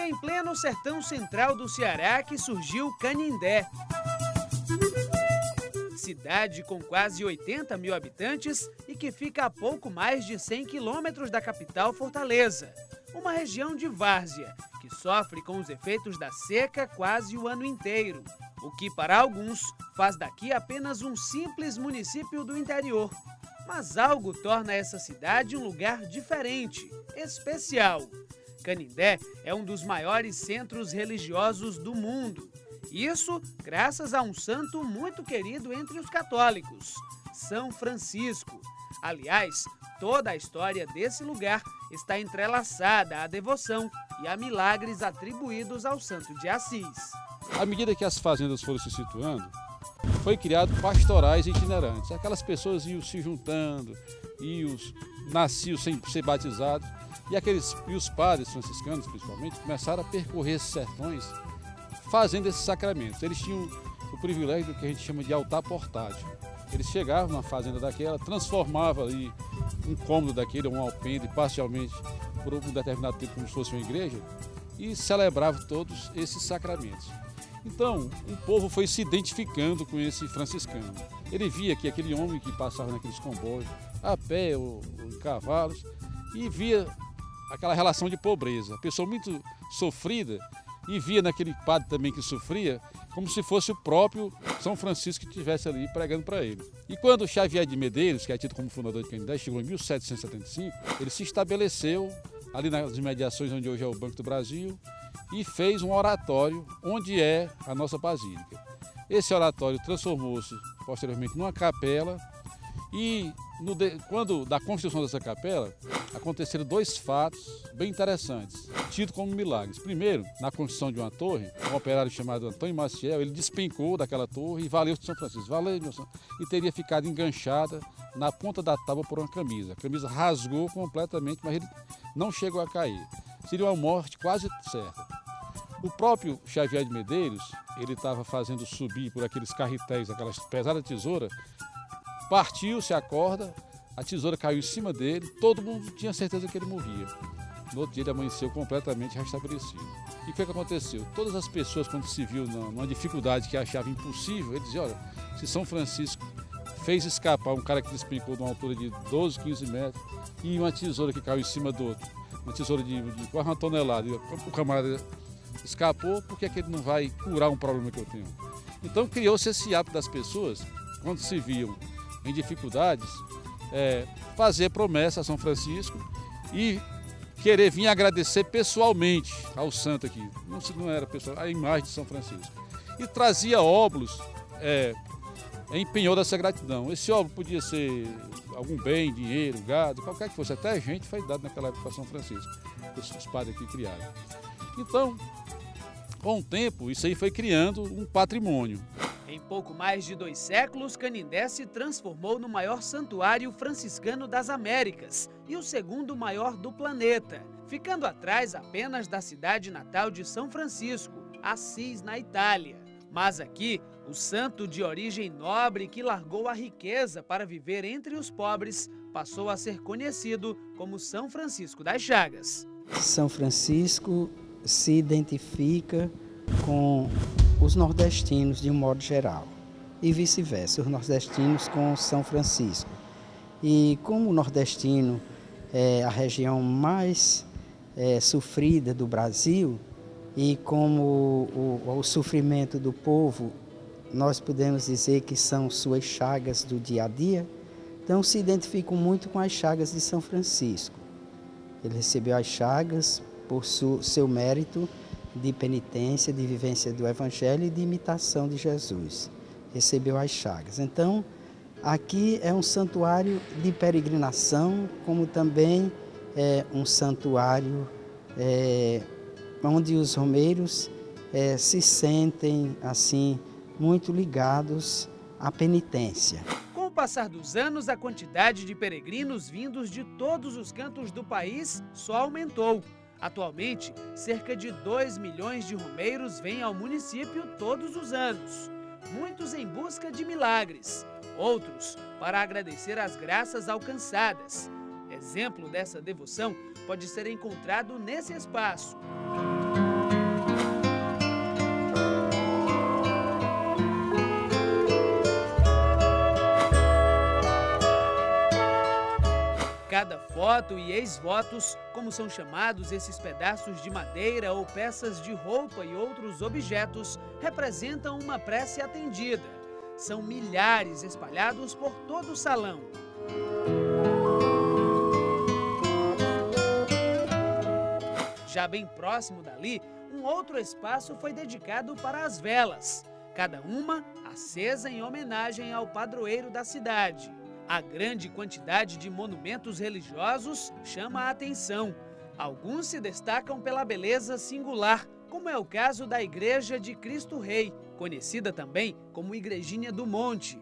em pleno sertão central do Ceará que surgiu Canindé. Cidade com quase 80 mil habitantes e que fica a pouco mais de 100 quilômetros da capital Fortaleza. Uma região de várzea que sofre com os efeitos da seca quase o ano inteiro. O que para alguns faz daqui apenas um simples município do interior. Mas algo torna essa cidade um lugar diferente, especial. Canindé é um dos maiores centros religiosos do mundo. Isso graças a um santo muito querido entre os católicos, São Francisco. Aliás, toda a história desse lugar está entrelaçada à devoção e a milagres atribuídos ao Santo de Assis. À medida que as fazendas foram se situando, foi criado pastorais itinerantes. Aquelas pessoas iam se juntando, nasciam sem ser batizados, e os padres franciscanos, principalmente, começaram a percorrer esses sertões fazendo esses sacramentos. Eles tinham o privilégio do que a gente chama de altar portátil. Eles chegavam na fazenda daquela, transformavam ali um cômodo daquele, um alpendre, parcialmente por um determinado tempo, como se fosse uma igreja, e celebravam todos esses sacramentos. Então, o povo foi se identificando com esse franciscano. Ele via que aquele homem que passava naqueles comboios, a pé ou em cavalos, e via aquela relação de pobreza. A pessoa muito sofrida, e via naquele padre também que sofria, como se fosse o próprio São Francisco que estivesse ali pregando para ele. E quando Xavier de Medeiros, que é tido como fundador de Canindé, chegou em 1775, ele se estabeleceu ali nas imediações onde hoje é o Banco do Brasil e fez um oratório onde é a nossa basílica. Esse oratório transformou-se posteriormente numa capela e quando da construção dessa capela aconteceram dois fatos bem interessantes, tidos como milagres. Primeiro, na construção de uma torre, um operário chamado Antônio Maciel, ele despencou daquela torre e valeu de São Francisco, valeu, meu São, e teria ficado enganchada na ponta da tábua por uma camisa. A camisa rasgou completamente, mas ele não chegou a cair. Seria uma morte quase certa. O próprio Xavier de Medeiros, ele estava fazendo subir por aqueles carretéis, aquelas pesadas tesouras, partiu-se a corda, a tesoura caiu em cima dele, todo mundo tinha certeza que ele morria. No outro dia ele amanheceu completamente restabelecido. E o que aconteceu? Todas as pessoas, quando se viu numa dificuldade que achavam impossível, ele dizia, olha, se São Francisco fez escapar um cara que despencou de uma altura de 12, 15 metros e uma tesoura que caiu em cima do outro, uma tesoura de quase uma tonelada, e o camarada escapou, por que ele não vai curar um problema que eu tenho? Então criou-se esse hábito das pessoas, quando se viam em dificuldades, fazer promessa a São Francisco e querer vir agradecer pessoalmente ao santo aqui. Não era pessoal, a imagem de São Francisco. E trazia óbulos em penhor dessa gratidão. Esse óbolo podia ser algum bem, dinheiro, gado, qualquer que fosse. Até gente foi dado naquela época para São Francisco, os padres aqui criaram. Então, com o tempo, isso aí foi criando um patrimônio. Em pouco mais de 2 séculos, Canindé se transformou no maior santuário franciscano das Américas e o segundo maior do planeta, ficando atrás apenas da cidade natal de São Francisco, Assis, na Itália. Mas aqui, o santo de origem nobre que largou a riqueza para viver entre os pobres passou a ser conhecido como São Francisco das Chagas. São Francisco se identifica com os nordestinos de um modo geral e vice-versa, os nordestinos com São Francisco. E como o nordestino é a região mais sofrida do Brasil e como o sofrimento do povo, nós podemos dizer que são suas chagas do dia a dia, então se identificam muito com as chagas de São Francisco. Ele recebeu as chagas por seu mérito de penitência, de vivência do Evangelho e de imitação de Jesus. Recebeu as chagas. Então, aqui é um santuário de peregrinação, como também é um santuário onde os romeiros se sentem assim muito ligados à penitência. Com o passar dos anos, a quantidade de peregrinos vindos de todos os cantos do país só aumentou. Atualmente, cerca de 2 milhões de romeiros vêm ao município todos os anos. Muitos em busca de milagres, outros para agradecer as graças alcançadas. Exemplo dessa devoção pode ser encontrado nesse espaço. Cada foto e ex-votos, como são chamados esses pedaços de madeira ou peças de roupa e outros objetos, representam uma prece atendida. São milhares espalhados por todo o salão. Já bem próximo dali, um outro espaço foi dedicado para as velas, cada uma acesa em homenagem ao padroeiro da cidade. A grande quantidade de monumentos religiosos chama a atenção. Alguns se destacam pela beleza singular, como é o caso da Igreja de Cristo Rei, conhecida também como Igrejinha do Monte.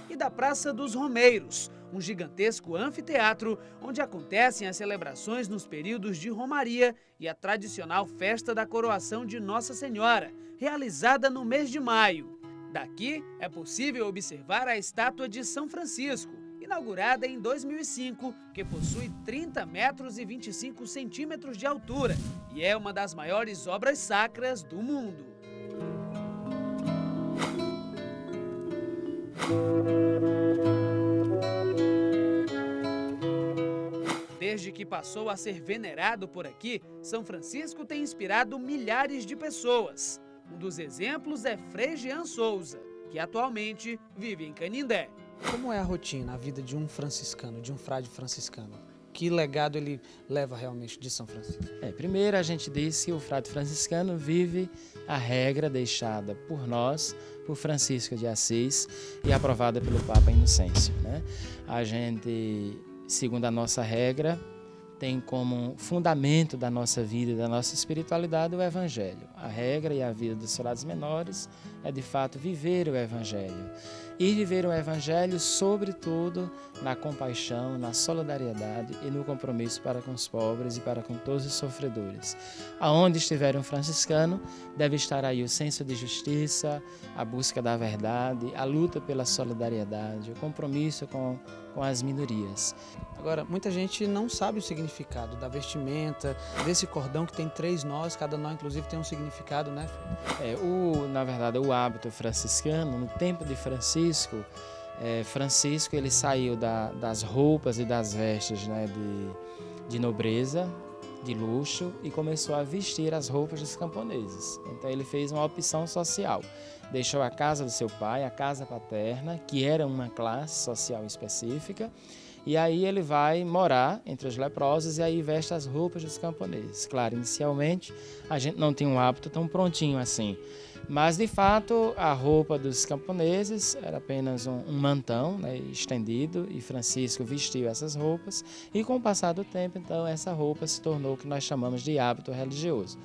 E da Praça dos Romeiros, um gigantesco anfiteatro onde acontecem as celebrações nos períodos de Romaria e a tradicional festa da coroação de Nossa Senhora, realizada no mês de maio. Daqui é possível observar a estátua de São Francisco, inaugurada em 2005, que possui 30 metros e 25 centímetros de altura e é uma das maiores obras sacras do mundo. Desde que passou a ser venerado por aqui, São Francisco tem inspirado milhares de pessoas. Um dos exemplos é Frei Jean Souza, que atualmente vive em Canindé. Como é a rotina, a vida de um franciscano, de um frade franciscano? Que legado ele leva realmente de São Francisco? Primeiro a gente diz que o frade franciscano vive a regra deixada por nós, por Francisco de Assis e aprovada pelo Papa Inocêncio, né? A gente, segundo a nossa regra, tem como fundamento da nossa vida e da nossa espiritualidade o Evangelho. A regra e a vida dos frades menores é, de fato, viver o Evangelho. E viver o Evangelho, sobretudo, na compaixão, na solidariedade e no compromisso para com os pobres e para com todos os sofredores. Aonde estiver um franciscano, deve estar aí o senso de justiça, a busca da verdade, a luta pela solidariedade, o compromisso com as minorias. Agora, muita gente não sabe o significado da vestimenta, desse cordão que tem 3 nós, cada nó inclusive tem um significado, né? Na verdade, o hábito franciscano, no tempo de Francisco, Francisco ele saiu das roupas e das vestes, né, de nobreza, de luxo, e começou a vestir as roupas dos camponeses. Então ele fez uma opção social. Deixou a casa do seu pai, a casa paterna, que era uma classe social específica, e aí ele vai morar entre os leprosos e aí veste as roupas dos camponeses. Claro, inicialmente a gente não tinha um hábito tão prontinho assim, mas de fato a roupa dos camponeses era apenas um mantão, né, estendido, e Francisco vestiu essas roupas e com o passar do tempo então essa roupa se tornou o que nós chamamos de hábito religioso,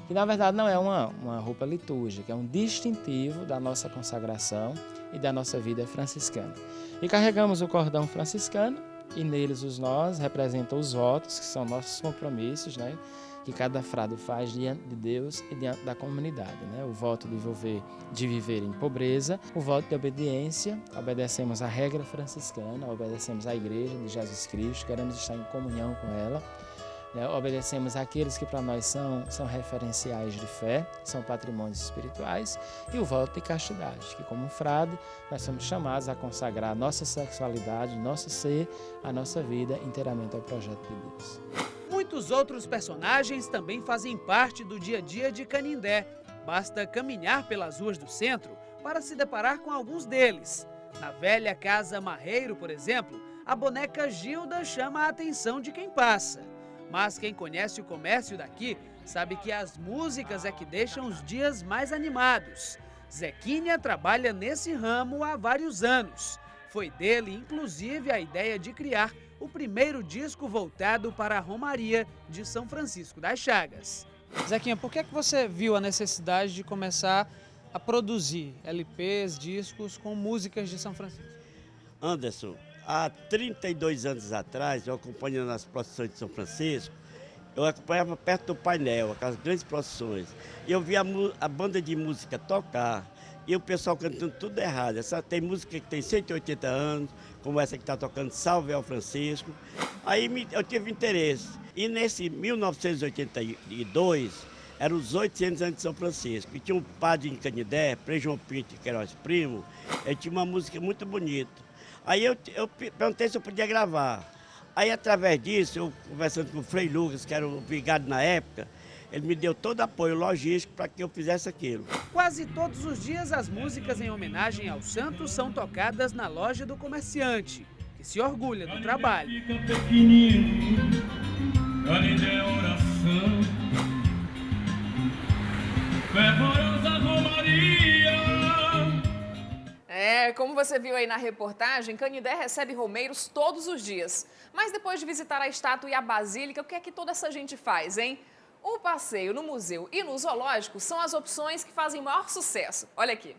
que na verdade não é uma roupa litúrgica, é um distintivo da nossa consagração e da nossa vida franciscana. E carregamos o cordão franciscano e neles os nós representam os votos, que são nossos compromissos, né, que cada frade faz diante de Deus e diante da comunidade, né? O voto de viver em pobreza, o voto de obediência, obedecemos à regra franciscana, obedecemos à Igreja de Jesus Cristo, queremos estar em comunhão com ela, né? Obedecemos àqueles que para nós são referenciais de fé, são patrimônios espirituais, e o voto de castidade, que como frade nós somos chamados a consagrar nossa sexualidade, nosso ser, a nossa vida inteiramente ao projeto de Deus. Muitos outros personagens também fazem parte do dia a dia de Canindé. Basta caminhar pelas ruas do centro para se deparar com alguns deles. Na velha Casa Marreiro, por exemplo, a boneca Gilda chama a atenção de quem passa. Mas quem conhece o comércio daqui sabe que as músicas é que deixam os dias mais animados. Zequinha trabalha nesse ramo há vários anos. Foi dele, inclusive, a ideia de criar o primeiro disco voltado para a Romaria de São Francisco das Chagas. Zequinha, por que você viu a necessidade de começar a produzir LPs, discos com músicas de São Francisco? Anderson, há 32 anos atrás, eu acompanhando as procissões de São Francisco, eu acompanhava perto do painel, aquelas grandes procissões, e eu via a banda de música tocar, e o pessoal cantando tudo errado. Tem música que tem 180 anos, como essa que está tocando Salve ao Francisco. Aí eu tive interesse. E nesse 1982, eram os 800 anos de São Francisco. E tinha um padre em Canindé, Frei João Pinto, que era nosso primo, ele tinha uma música muito bonita. Aí eu perguntei se eu podia gravar. Aí, através disso, eu conversando com o Frei Lucas, que era o vigário na época, ele me deu todo apoio logístico para que eu fizesse aquilo. Quase todos os dias, as músicas em homenagem ao santo são tocadas na loja do comerciante, que se orgulha do trabalho. Como você viu aí na reportagem, Canindé recebe romeiros todos os dias. Mas depois de visitar a estátua e a basílica, o que é que toda essa gente faz, hein? O passeio no museu e no zoológico são as opções que fazem maior sucesso. Olha aqui.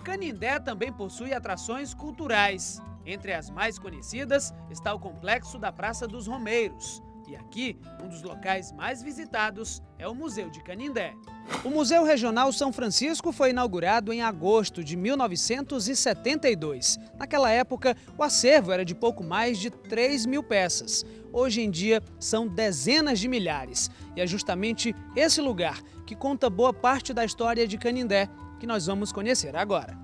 Canindé também possui atrações culturais. Entre as mais conhecidas está o complexo da Praça dos Romeiros. E aqui, um dos locais mais visitados é o Museu de Canindé. O Museu Regional São Francisco foi inaugurado em agosto de 1972. Naquela época, o acervo era de pouco mais de 3.000 peças. Hoje em dia, são dezenas de milhares. E é justamente esse lugar que conta boa parte da história de Canindé que nós vamos conhecer agora.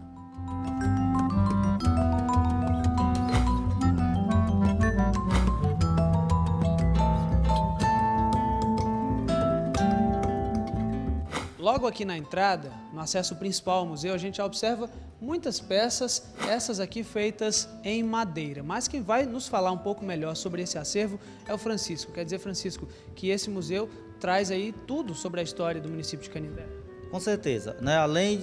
Logo aqui na entrada, no acesso principal ao museu, a gente já observa muitas peças, essas aqui feitas em madeira. Mas quem vai nos falar um pouco melhor sobre esse acervo é o Francisco. Quer dizer, Francisco, que esse museu traz aí tudo sobre a história do município de Canindé. Com certeza, né? Além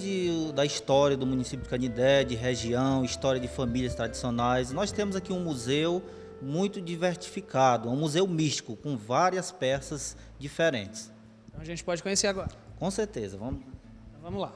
da história do município de Canindé, de região, história de famílias tradicionais, nós temos aqui um museu muito diversificado, um museu místico, com várias peças diferentes. Então a gente pode conhecer agora. Com certeza, vamos. Então vamos lá.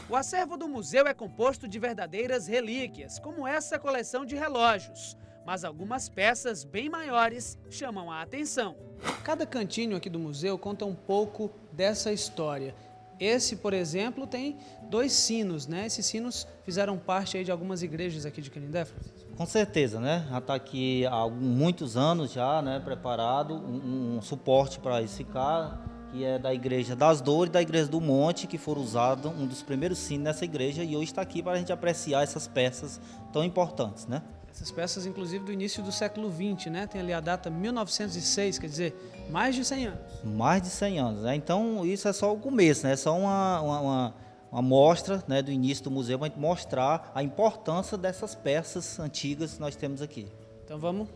O acervo do museu é composto de verdadeiras relíquias, como essa coleção de relógios. Mas algumas peças bem maiores chamam a atenção. Cada cantinho aqui do museu conta um pouco dessa história. Esse, por exemplo, tem 2 sinos, né? Esses sinos fizeram parte aí de algumas igrejas aqui de Canindé, Francisco? Com certeza, né? Já está aqui há muitos anos já, né? Preparado um suporte para edificar, que é da Igreja das Dores e da Igreja do Monte, que foram usados um dos primeiros sinos nessa igreja, e hoje está aqui para a gente apreciar essas peças tão importantes, né? Essas peças, inclusive, do início do século XX, né? Tem ali a data 1906, quer dizer, mais de 100 anos. Mais de 100 anos, né? Então, isso é só o começo, né? É só uma mostra, né, do início do museu, para a gente mostrar a importância dessas peças antigas que nós temos aqui. Então, vamos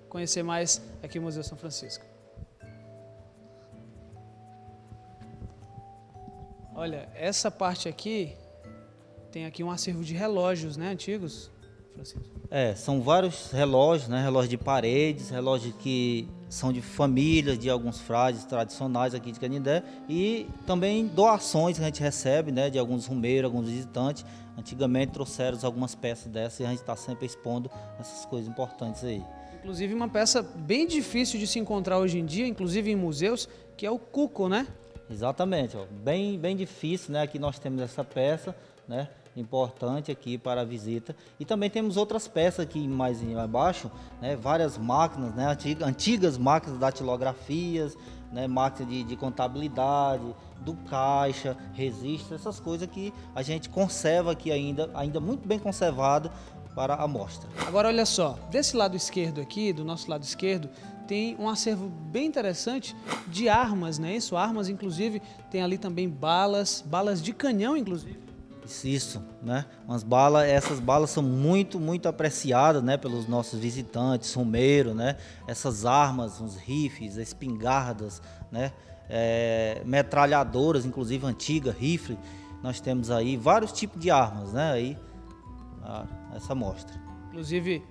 conhecer mais aqui o Museu São Francisco. Olha, essa parte aqui tem aqui um acervo de relógios, né, antigos, Francisco? São vários relógios, né? Relógios de paredes, relógios que são de famílias, de alguns frades tradicionais aqui de Canindé, e também doações que a gente recebe, né? De alguns romeiros, alguns visitantes. Antigamente trouxeram algumas peças dessas e a gente está sempre expondo essas coisas importantes aí. Inclusive uma peça bem difícil de se encontrar hoje em dia, inclusive em museus, que é o cuco, né? Exatamente, ó. Bem difícil, né? Aqui nós temos essa peça, né? Importante aqui para a visita, e também temos outras peças aqui mais abaixo, né, várias máquinas, né, antigas máquinas datilografias, né, máquinas de contabilidade, do caixa, registro, essas coisas que a gente conserva aqui ainda muito bem conservado para a mostra. Agora olha só, desse lado esquerdo aqui, do nosso lado esquerdo, tem um acervo bem interessante de armas, né? Isso, armas, inclusive, tem ali também balas de canhão, inclusive. Isso, né? Essas balas são muito apreciadas, né, pelos nossos visitantes, romeiros, né? Essas armas, os rifles, espingardas, né? Metralhadoras, inclusive antiga, rifle. Nós temos aí vários tipos de armas, né? Aí essa mostra. Inclusive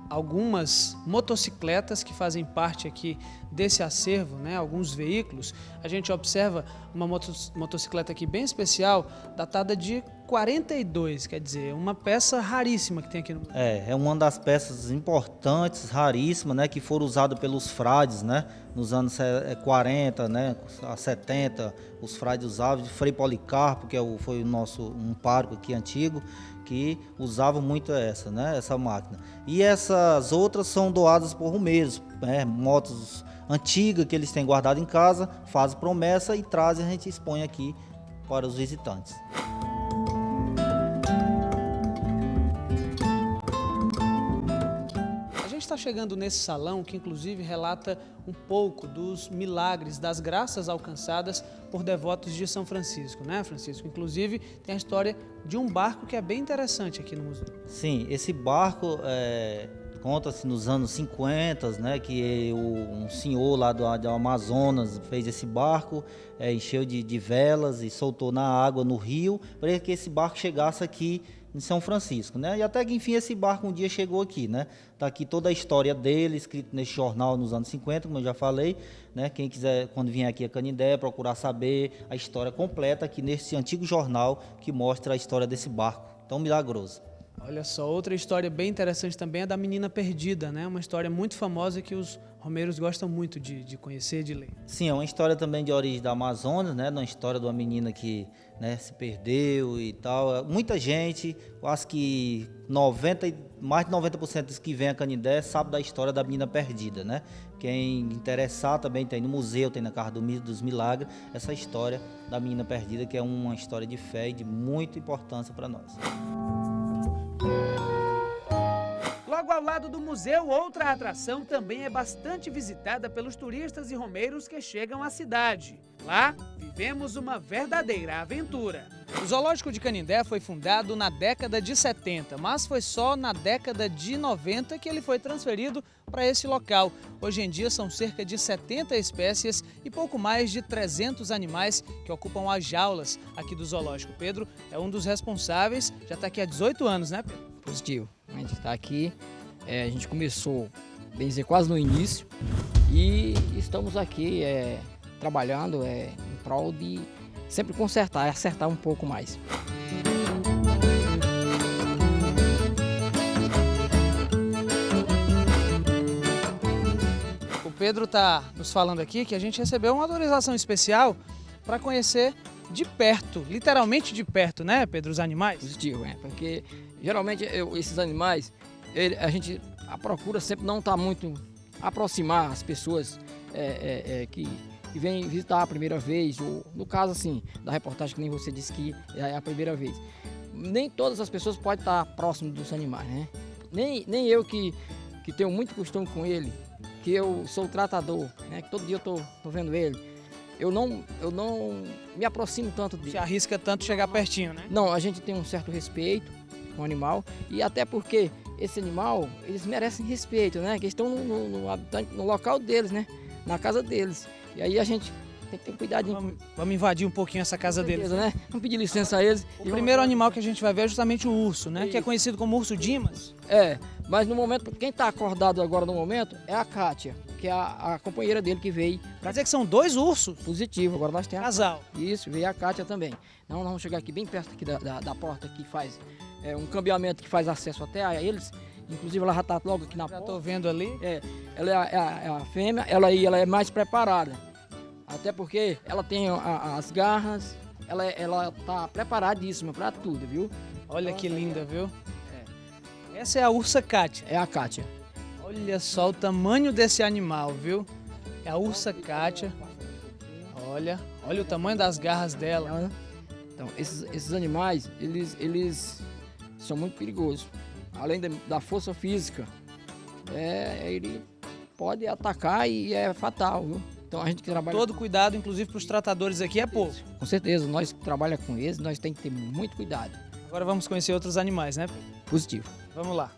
algumas motocicletas que fazem parte aqui desse acervo, né? Alguns veículos. A gente observa uma motocicleta aqui bem especial, datada de 42, quer dizer, uma peça raríssima que tem aqui no museu. É uma das peças importantes, raríssimas, né, que foram usadas pelos frades, né, nos anos 40, né, a 70, os frades usavam, de Frei Policarpo, que foi um pároco aqui antigo, que usava muito essa máquina. E essas outras são doadas por romeiros, né, motos antigas que eles têm guardado em casa, fazem promessa e trazem, a gente expõe aqui para os visitantes. A gente está chegando nesse salão que inclusive relata um pouco dos milagres, das graças alcançadas por devotos de São Francisco, né, Francisco? Inclusive tem a história de um barco que é bem interessante aqui no museu. Sim, esse barco conta-se nos anos 50, né, que um senhor lá do Amazonas fez esse barco, encheu de velas e soltou na água, no rio, para que esse barco chegasse aqui em São Francisco, né? E até que enfim esse barco um dia chegou aqui, né? Tá aqui toda a história dele, escrito nesse jornal nos anos 50, como eu já falei, né? Quem quiser, quando vier aqui a Canindé, procurar saber a história completa aqui nesse antigo jornal que mostra a história desse barco tão milagroso. Olha só, outra história bem interessante também é da menina perdida, né? Uma história muito famosa que os romeiros gostam muito de conhecer, de ler. Sim, é uma história também de origem da Amazonas, né? Uma história de uma menina que, né, se perdeu e tal. Muita gente, acho que mais de 90% dos que vêm a Canindé sabe da história da menina perdida, né? Quem interessar também tem no museu, tem na Casa dos Milagres, essa história da menina perdida, que é uma história de fé e de muita importância para nós. Logo ao lado do museu, outra atração também é bastante visitada pelos turistas e romeiros que chegam à cidade. Lá, vivemos uma verdadeira aventura. O Zoológico de Canindé foi fundado na década de 70, mas foi só na década de 90 que ele foi transferido para esse local. Hoje em dia são cerca de 70 espécies e pouco mais de 300 animais que ocupam as jaulas aqui do zoológico. Pedro é um dos responsáveis, já está aqui há 18 anos, né, Pedro? Positivo. A gente está aqui, a gente começou, bem dizer, quase no início e estamos aqui trabalhando em prol de sempre consertar e acertar um pouco mais. O Pedro está nos falando aqui que a gente recebeu uma autorização especial para conhecer de perto, literalmente de perto, né, Pedro, os animais? Positivo, porque geralmente esses animais, a procura sempre não está muito aproximar as pessoas que vêm visitar a primeira vez, ou no caso assim, da reportagem que nem você disse que é a primeira vez. Nem todas as pessoas podem estar próximo dos animais, né? Nem eu que tenho muito costume com ele, que eu sou o tratador, né? Que todo dia eu tô vendo ele. Eu não me aproximo tanto dele. Você arrisca tanto chegar pertinho, né? Não, a gente tem um certo respeito com o animal, e até porque esse animal, eles merecem respeito, né? Que estão no local deles, né? Na casa deles. E aí a gente tem que ter cuidado. Vamos invadir um pouquinho essa casa deles, né? Vamos pedir licença a eles. O primeiro animal que a gente vai ver é justamente o urso, né? Isso. Que é conhecido como urso Dimas. Mas no momento, quem está acordado agora no momento é a Kátia, que é a companheira dele que veio. Quer dizer que são dois ursos? Positivo, agora nós temos casal. Isso, veio a Kátia também. Nós vamos chegar aqui bem perto aqui da porta que faz um cambiamento que faz acesso até a eles. Inclusive ela já está logo aqui na porta. Já estou vendo ali. Ela é a fêmea, ela é mais preparada. Até porque ela tem as garras, ela tá preparadíssima para tudo, viu? Olha que linda, viu? Essa é a ursa Kátia. É a Kátia. Olha só o tamanho desse animal, viu? É a ursa Kátia. Olha o tamanho das garras dela. Então, esses animais, eles são muito perigosos. Além da força física, ele pode atacar e é fatal, viu? Então a gente que trabalha... Todo cuidado, inclusive para os tratadores aqui, é pouco. Com certeza, nós que trabalhamos com eles, nós temos que ter muito cuidado. Agora vamos conhecer outros animais, né? Positivo. Vamos lá.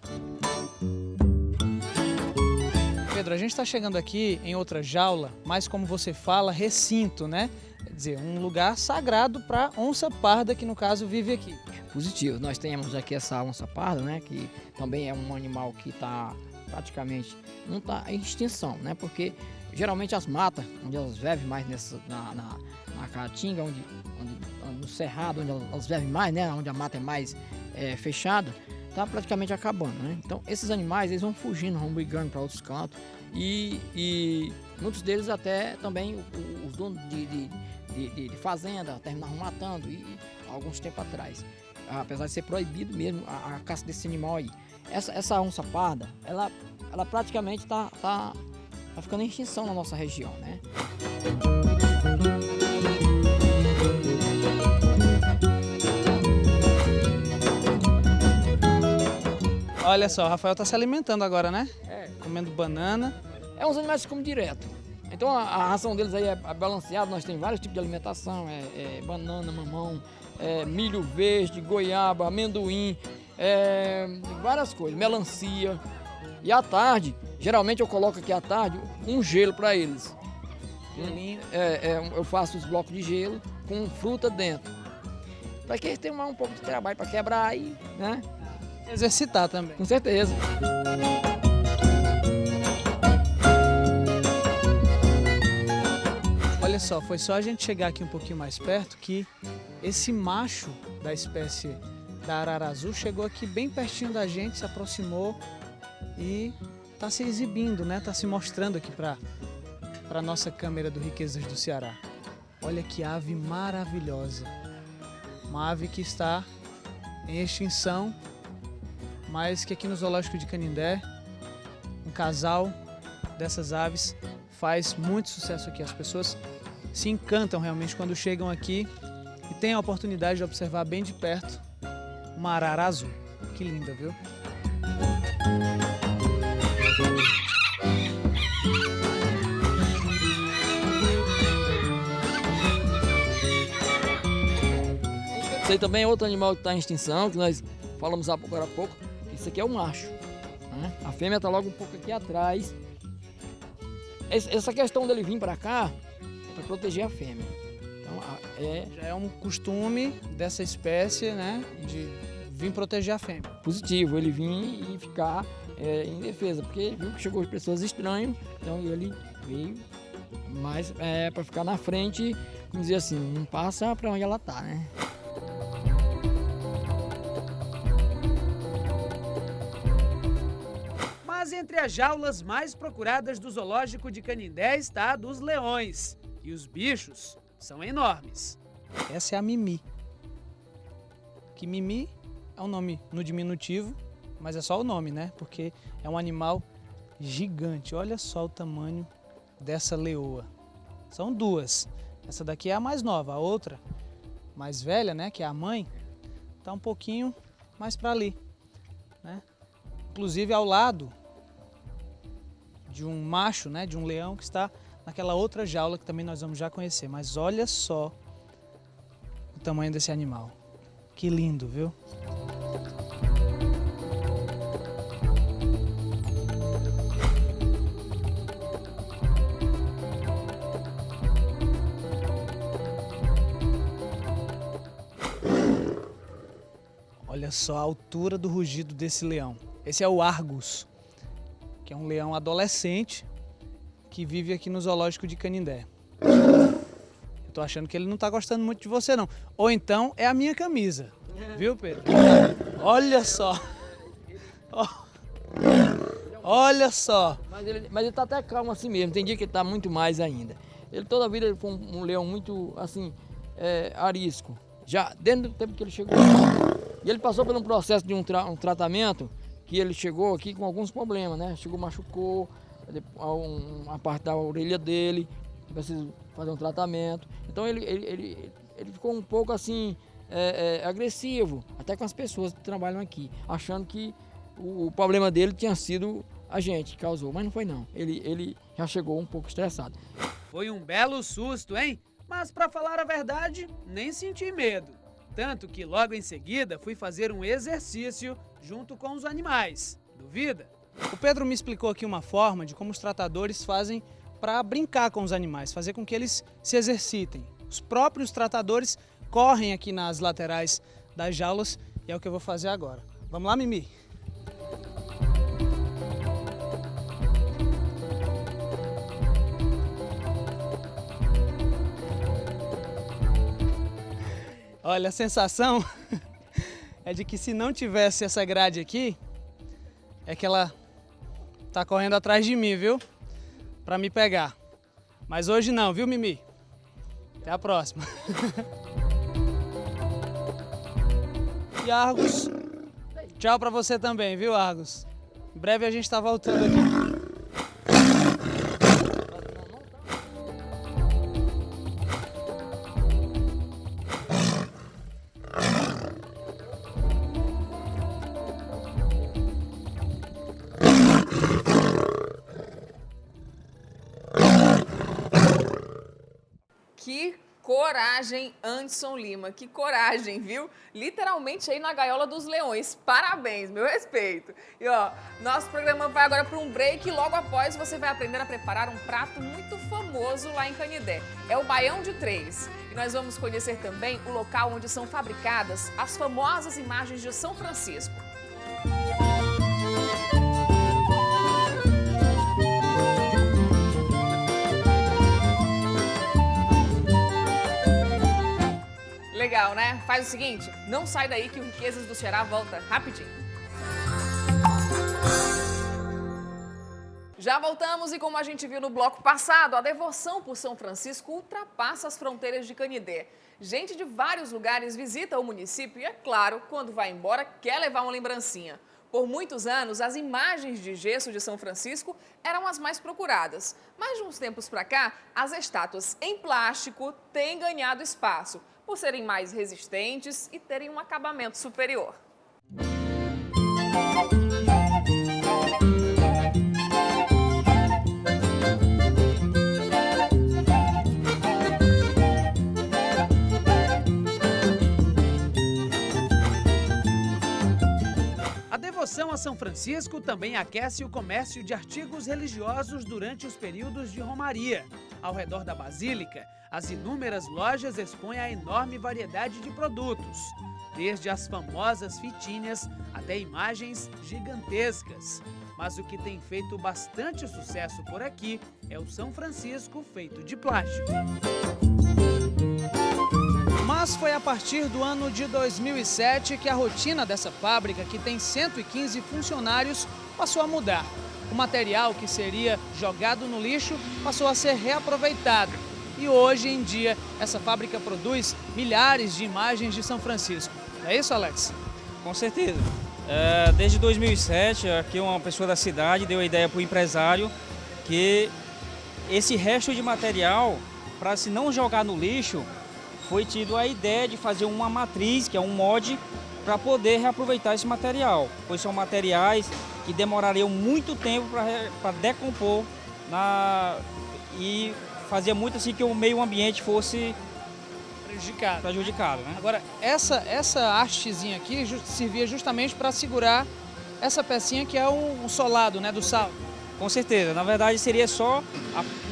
Pedro, a gente está chegando aqui em outra jaula, mas como você fala, recinto, né? Quer dizer, um lugar sagrado para onça parda, que no caso vive aqui. Positivo. Nós temos aqui essa onça parda, né? Que também é um animal que está praticamente, não está em extinção, né? Porque geralmente as matas, onde elas vivem mais na caatinga, onde no cerrado, onde elas vivem mais, né? Onde a mata é mais fechada, está praticamente acabando, né? Então esses animais eles vão fugindo, vão migrando para outros cantos e muitos deles até também os donos de fazenda terminaram matando e alguns tempos atrás, apesar de ser proibido mesmo a caça desse animal aí. Essa onça parda, ela praticamente tá ficando em extinção na nossa região, né? Olha só, o Rafael está se alimentando agora, né? Comendo banana. É uns animais que comem direto. Então a ração deles aí é balanceada, nós temos vários tipos de alimentação, banana, mamão, milho verde, goiaba, amendoim, várias coisas, melancia. E à tarde, geralmente eu coloco aqui à tarde um gelo para eles. Eu faço os blocos de gelo com fruta dentro. Para que eles tenham um pouco de trabalho para quebrar aí, né? Exercitar também. Com certeza. Olha só, foi só a gente chegar aqui um pouquinho mais perto que esse macho da espécie da arara azul chegou aqui bem pertinho da gente, se aproximou e está se exibindo, né? Está se mostrando aqui para a nossa câmera do Riquezas do Ceará. Olha que ave maravilhosa. Uma ave que está em extinção, mas que aqui no Zoológico de Canindé, um casal dessas aves faz muito sucesso aqui. As pessoas se encantam realmente quando chegam aqui e têm a oportunidade de observar bem de perto uma arara azul. Que linda, viu? Esse aí também é outro animal que está em extinção, que nós falamos agora há pouco. Esse aqui é o macho, né? A fêmea está logo um pouco aqui atrás. Essa questão dele vir para cá é para proteger a fêmea. Então, já é um costume dessa espécie, né, de vir proteger a fêmea. Positivo, ele vir e ficar em defesa, porque ele viu que chegou pessoas estranhas, então ele veio mais para ficar na frente, vamos dizer assim, não passa para onde ela está, né? Mas entre as jaulas mais procuradas do Zoológico de Canindé está a dos leões. E os bichos são enormes. Essa é a Mimi. Que Mimi é um nome no diminutivo, mas é só o nome, né? Porque é um animal gigante. Olha só o tamanho dessa leoa. São duas. Essa daqui é a mais nova, a outra mais velha, né? Que é a mãe, tá um pouquinho mais para ali, né? Inclusive ao lado de um macho, né, de um leão que está naquela outra jaula que também nós vamos já conhecer. Mas olha só o tamanho desse animal. Que lindo, viu? Olha só a altura do rugido desse leão. Esse é o Argus, que é um leão adolescente que vive aqui no Zoológico de Canindé. Eu tô achando que ele não tá gostando muito de você, não. Ou então é a minha camisa. Viu, Pedro? Olha só. Olha só. Mas ele tá até calmo assim mesmo. Tem dia que ele tá muito mais ainda. Ele toda a vida ele foi um leão muito, assim, arisco. Já desde o tempo que ele chegou. E ele passou por um processo de um tratamento que ele chegou aqui com alguns problemas, né? Machucou uma parte da orelha dele, precisa fazer um tratamento. Então ele ficou um pouco assim, agressivo, até com as pessoas que trabalham aqui, achando que o problema dele tinha sido a gente que causou, mas não foi não. Ele já chegou um pouco estressado. Foi um belo susto, hein? Mas para falar a verdade, nem senti medo. Tanto que logo em seguida fui fazer um exercício junto com os animais. Duvida? O Pedro me explicou aqui uma forma de como os tratadores fazem para brincar com os animais, fazer com que eles se exercitem. Os próprios tratadores correm aqui nas laterais das jaulas e é o que eu vou fazer agora. Vamos lá, Mimi? Olha, a sensação é de que se não tivesse essa grade aqui, é que ela tá correndo atrás de mim, viu? Pra me pegar. Mas hoje não, viu, Mimi? Até a próxima. E Argos, tchau pra você também, viu, Argos? Em breve a gente tá voltando aqui. Que coragem, Anderson Lima, que coragem, viu? Literalmente aí na gaiola dos leões. Parabéns, meu respeito. E ó, nosso programa vai agora para um break e logo após você vai aprender a preparar um prato muito famoso lá em Canidé. É o Baião de Três. E nós vamos conhecer também o local onde são fabricadas as famosas imagens de São Francisco. Legal, né? Faz o seguinte, não sai daí que o Riquezas do Ceará volta rapidinho. Já voltamos e como a gente viu no bloco passado, a devoção por São Francisco ultrapassa as fronteiras de Canidé. Gente de vários lugares visita o município e, é claro, quando vai embora, quer levar uma lembrancinha. Por muitos anos, as imagens de gesso de São Francisco eram as mais procuradas. Mas de uns tempos para cá, as estátuas em plástico têm ganhado espaço, por serem mais resistentes e terem um acabamento superior. A devoção a São Francisco também aquece o comércio de artigos religiosos durante os períodos de romaria. Ao redor da Basílica, as inúmeras lojas expõem a enorme variedade de produtos, desde as famosas fitinhas até imagens gigantescas. Mas o que tem feito bastante sucesso por aqui é o São Francisco feito de plástico. Mas foi a partir do ano de 2007 que a rotina dessa fábrica, que tem 115 funcionários, passou a mudar. O material que seria jogado no lixo passou a ser reaproveitado. E hoje em dia, essa fábrica produz milhares de imagens de São Francisco. Não é isso, Alex? Com certeza. Desde 2007, aqui uma pessoa da cidade deu a ideia para o empresário que esse resto de material, para se não jogar no lixo, foi tido a ideia de fazer uma matriz, que é um molde, para poder reaproveitar esse material. Pois são materiais que demorariam muito tempo para decompor e fazia muito assim que o meio ambiente fosse prejudicado, né? Agora, essa hastezinha aqui servia justamente para segurar essa pecinha que é um solado, né, do sal. Com certeza. Na verdade, seria só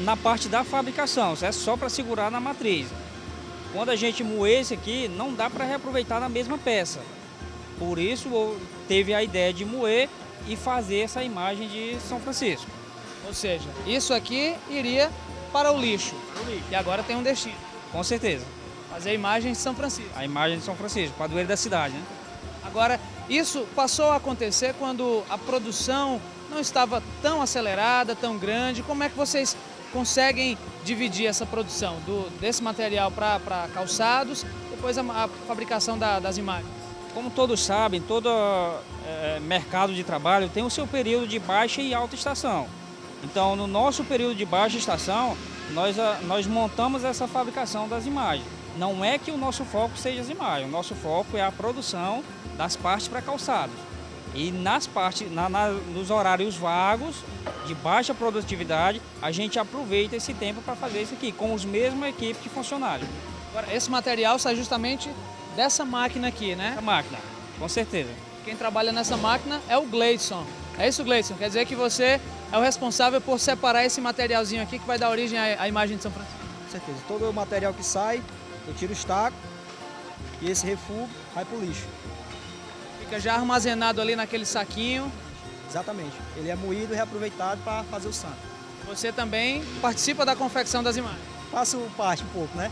na parte da fabricação, é só para segurar na matriz. Quando a gente moer esse aqui, não dá para reaproveitar na mesma peça. Por isso, teve a ideia de moer e fazer essa imagem de São Francisco. Ou seja, isso aqui iria para o lixo. E agora tem um destino. Com certeza. Fazer a imagem de São Francisco. A imagem de São Francisco, padroeiro da cidade, né? Agora, isso passou a acontecer quando a produção não estava tão acelerada, tão grande. Como é que vocês conseguem dividir essa produção desse material para calçados, depois a fabricação das imagens? Como todos sabem, todo mercado de trabalho tem o seu período de baixa e alta estação. Então, no nosso período de baixa estação, nós montamos essa fabricação das imagens. Não é que o nosso foco seja as imagens, o nosso foco é a produção das partes para calçados. E nas partes, nos horários vagos, de baixa produtividade, a gente aproveita esse tempo para fazer isso aqui, com os mesmos equipes de funcionários. Agora, esse material sai justamente dessa máquina aqui, né? Essa máquina, com certeza. Quem trabalha nessa máquina é o Gleidson. É isso, Gleidson? Quer dizer que você é o responsável por separar esse materialzinho aqui que vai dar origem à imagem de São Francisco? Com certeza. Todo o material que sai, eu tiro o estaco e esse refúgio vai para o lixo. Fica já armazenado ali naquele saquinho. Exatamente. Ele é moído e reaproveitado para fazer o santo. Você também participa da confecção das imagens? Faço parte um pouco, né?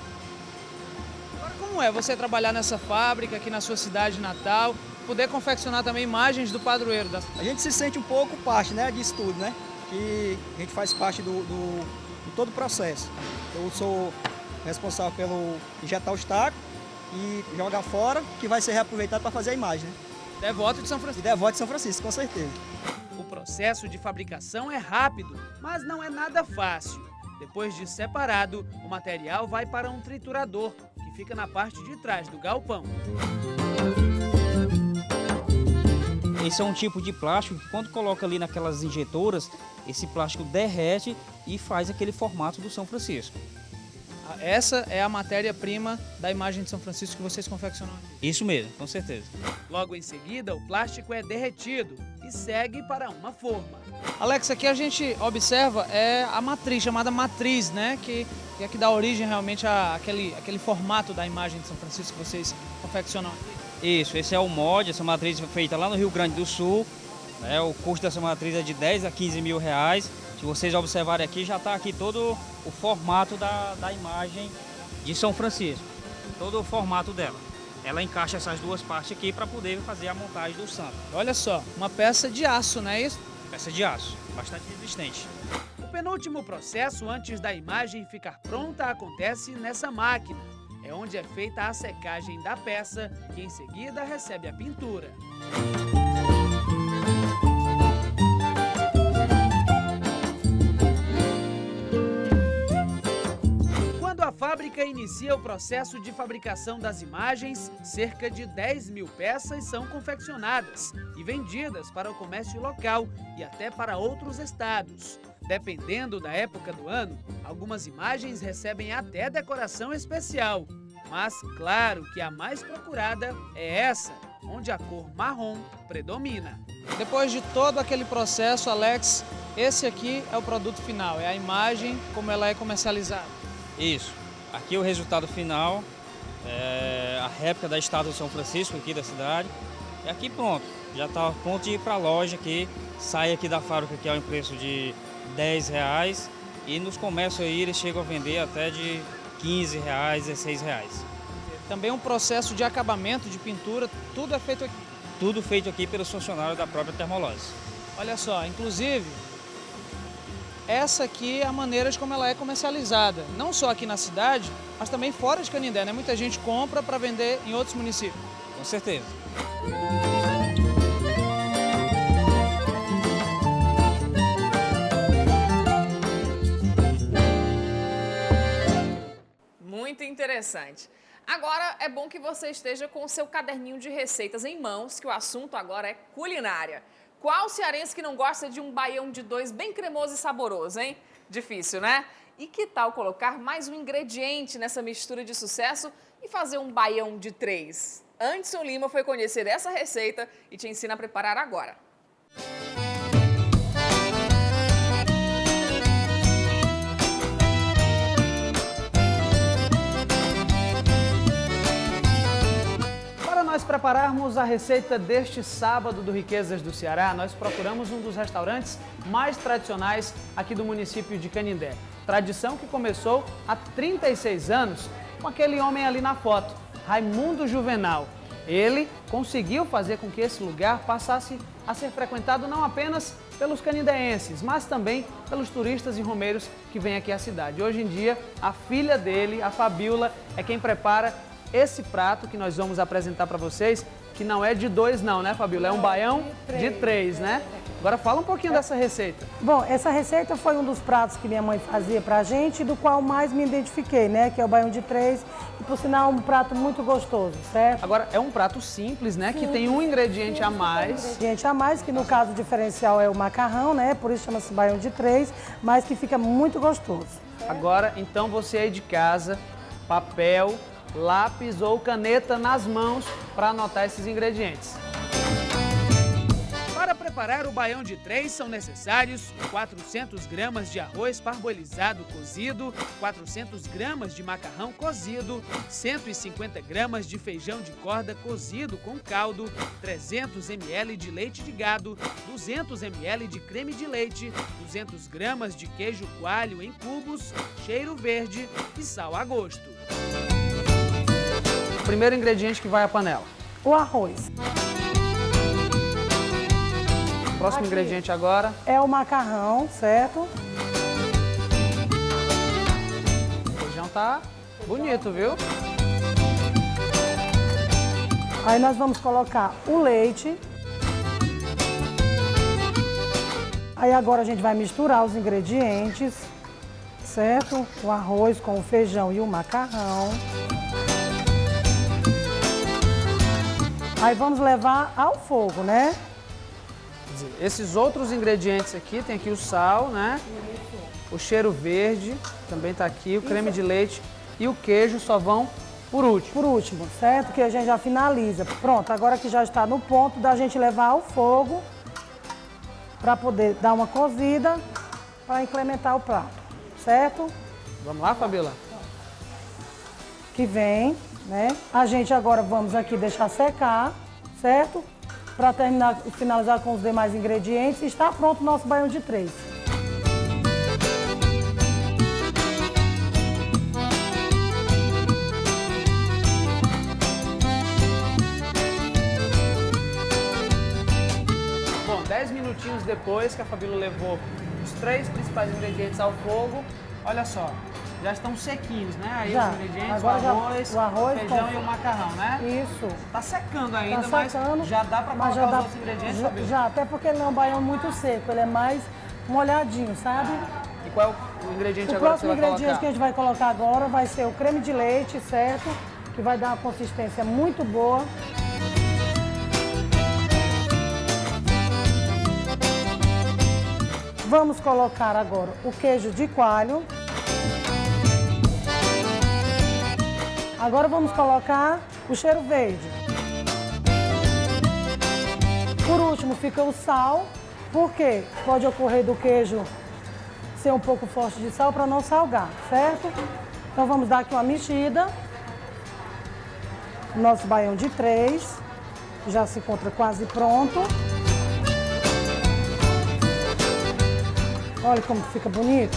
Agora, como Como é você trabalhar nessa fábrica aqui na sua cidade natal, poder confeccionar também imagens do padroeiro? A gente se sente um pouco parte, né, disso tudo, né? Que a gente faz parte de todo o processo. Eu sou responsável pelo injetar o estaco e jogar fora, que vai ser reaproveitado para fazer a imagem, né? Devoto de São Francisco. E devoto de São Francisco, com certeza. O processo de fabricação é rápido, mas não é nada fácil. Depois de separado, o material vai para um triturador, que fica na parte de trás do galpão. Esse é um tipo de plástico que quando coloca ali naquelas injetoras, esse plástico derrete e faz aquele formato do São Francisco. Essa é a matéria-prima da imagem de São Francisco que vocês confeccionam. Isso mesmo, com certeza. Logo em seguida, o plástico é derretido e segue para uma forma. Alex, aqui a gente observa a matriz, chamada matriz, né? Que é que dá origem realmente àquele formato da imagem de São Francisco que vocês confeccionam aqui. Isso, esse é o molde, essa matriz foi feita lá no Rio Grande do Sul. Né? O custo dessa matriz é de 10 a 15 mil reais. Se vocês observarem aqui, já está aqui todo o formato da imagem de São Francisco. Todo o formato dela. Ela encaixa essas duas partes aqui para poder fazer a montagem do santo. Olha só, uma peça de aço, não é isso? Peça de aço, bastante resistente. O penúltimo processo antes da imagem ficar pronta acontece nessa máquina. É onde é feita a secagem da peça, que em seguida recebe a pintura. Quando a fábrica inicia o processo de fabricação das imagens, cerca de 10 mil peças são confeccionadas e vendidas para o comércio local e até para outros estados. Dependendo da época do ano, algumas imagens recebem até decoração especial. Mas claro que a mais procurada é essa, onde a cor marrom predomina. Depois de todo aquele processo, Alex, esse aqui é o produto final, é a imagem como ela é comercializada. Isso. Aqui é o resultado final, a réplica da estátua de São Francisco aqui da cidade. E aqui pronto, já está pronto de ir para a loja aqui, sai aqui da fábrica que é um preço de R$10 e nos comércios aí eles chegam a vender até de R$15, R$16. Também um processo de acabamento, de pintura, tudo é feito aqui. Tudo feito aqui pelos funcionários da própria Termolose. Olha só, inclusive, essa aqui é a maneira de como ela é comercializada. Não só aqui na cidade, mas também fora de Canindé, né? Muita gente compra para vender em outros municípios. Com certeza. Muito interessante. Agora é bom que você esteja com o seu caderninho de receitas em mãos, que o assunto agora é culinária. Qual cearense que não gosta de um baião de 2 bem cremoso e saboroso, hein? Difícil, né? E que tal colocar mais um ingrediente nessa mistura de sucesso e fazer um baião de 3? Anderson Lima foi conhecer essa receita e te ensina a preparar agora. Para nós prepararmos a receita deste sábado do Riquezas do Ceará, nós procuramos um dos restaurantes mais tradicionais aqui do município de Canindé. Tradição que começou há 36 anos com aquele homem ali na foto, Raimundo Juvenal. Ele conseguiu fazer com que esse lugar passasse a ser frequentado não apenas pelos canindeenses, mas também pelos turistas e romeiros que vêm aqui à cidade. Hoje em dia, a filha dele, a Fabiola, é quem prepara esse prato que nós vamos apresentar para vocês, que não é de 2 não, né, Fabiola? É um baião de 3, né? Agora fala um pouquinho dessa receita. Bom, essa receita foi um dos pratos que minha mãe fazia pra gente, do qual mais me identifiquei, né? Que é o baião de 3, e por sinal um prato muito gostoso, certo? Agora, é um prato simples, né? Que tem um ingrediente a mais. Um ingrediente a mais, que no caso o diferencial é o macarrão, né? Por isso chama-se baião de 3, mas que fica muito gostoso. Agora, então você aí de casa, papel, lápis ou caneta nas mãos para anotar esses ingredientes. Para preparar o baião de 3 são necessários 400 gramas de arroz parboilizado cozido, 400 gramas de macarrão cozido, 150 gramas de feijão de corda cozido com caldo, 300 ml de leite de gado, 200 ml de creme de leite, 200 gramas de queijo coalho em cubos, cheiro verde e sal a gosto. primeiro ingrediente que vai à panela? O arroz. Próximo ingrediente agora? É o macarrão, certo? O feijão tá bonito, viu? Aí nós vamos colocar o leite. Aí agora a gente vai misturar os ingredientes, certo? O arroz com o feijão e o macarrão. Aí vamos levar ao fogo, né? Esses outros ingredientes aqui, tem aqui o sal, né? O cheiro verde também tá aqui, o creme de leite e o queijo só vão por último. Por último, certo? Que a gente já finaliza. Pronto, agora que já está no ponto da gente levar ao fogo para poder dar uma cozida para incrementar o prato, certo? Vamos lá, Fabíola? Que vem, né? A gente agora vamos aqui deixar secar, certo? Para terminar, finalizar com os demais ingredientes, está pronto o nosso baião de 3. Bom, 10 minutinhos depois que a Fabíola levou os 3 principais ingredientes ao fogo, olha só, já estão sequinhos, né? Aí Já. os ingredientes, Agora o arroz, o feijão e o macarrão, né? Isso. Tá secando ainda, Tá secando, mas já dá para mas colocar já os outros ingredientes, Fabíola? Já, até porque ele não é um baião muito seco, ele é mais molhadinho, sabe? E qual é o ingrediente O agora que você próximo vai ingrediente colocar? que a gente vai colocar agora vai ser o creme de leite, certo? Que vai dar uma consistência muito boa. Vamos colocar agora o queijo de coalho. Agora vamos colocar o cheiro verde. Por último fica o sal, porque pode ocorrer do queijo ser um pouco forte de sal para não salgar, certo? Então vamos dar aqui uma mexida. O nosso baião de 3 já se encontra quase pronto. Olha como fica bonito.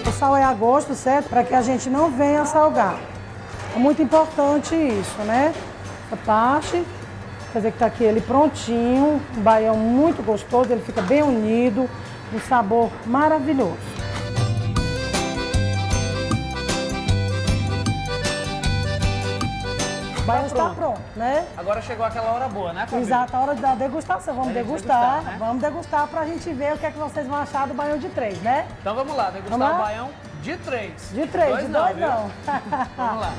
O sal é a gosto, certo? Para que a gente não venha salgar. É muito importante isso, né? Essa parte, quer dizer que tá aqui ele prontinho, um baião muito gostoso, ele fica bem unido, um sabor maravilhoso. O baião está pronto, né? Agora chegou aquela hora boa, né, Fabíola? Exato, a hora da degustação. Vamos degustar, né? vamos degustar para a gente ver o que é que vocês vão achar do baião de 3, né? Então vamos lá, degustar Vamos lá? o baião de 3. De 3, de 2 viu? não. Vamos lá.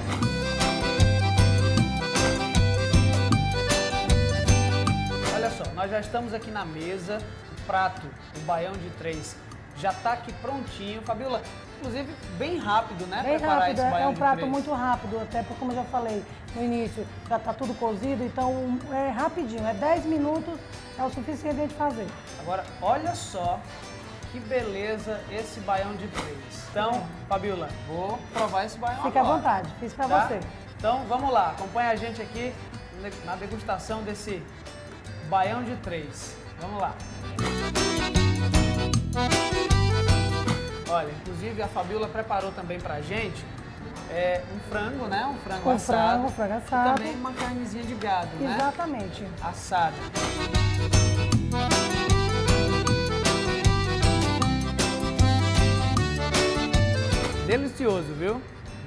Olha só, nós já estamos aqui na mesa, o prato, o baião de 3 já está aqui prontinho. Fabíola, inclusive bem rápido, né? Bem preparar rápido, esse baião é um de prato 3. muito rápido, até porque, como eu já falei no início, já está tudo cozido, então é rapidinho, é 10 minutos, é o suficiente a gente fazer. Agora, olha só que beleza esse baião de 3. Então, Fabíola, vou provar esse baião Fique à agora. vontade, fiz para Tá? você. Então, vamos lá, acompanha a gente aqui na degustação desse baião de 3. Vamos lá. Olha, inclusive a Fabíola preparou também pra gente um frango, né? Um frango assado. Frango E assado. também uma carnezinha de gado, né? Exatamente. Assada. Delicioso, viu?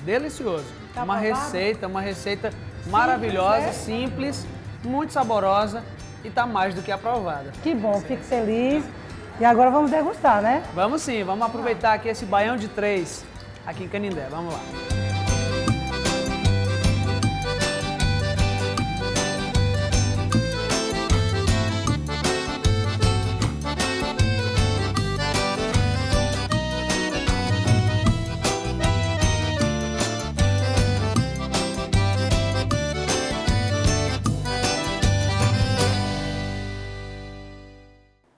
Delicioso. Tá uma aprovado? receita maravilhosa, né? simples, muito saborosa e tá mais do que aprovada. Que bom, fico feliz. E agora vamos degustar, né? Vamos sim, vamos aproveitar aqui esse baião de 3 aqui em Canindé. Vamos lá.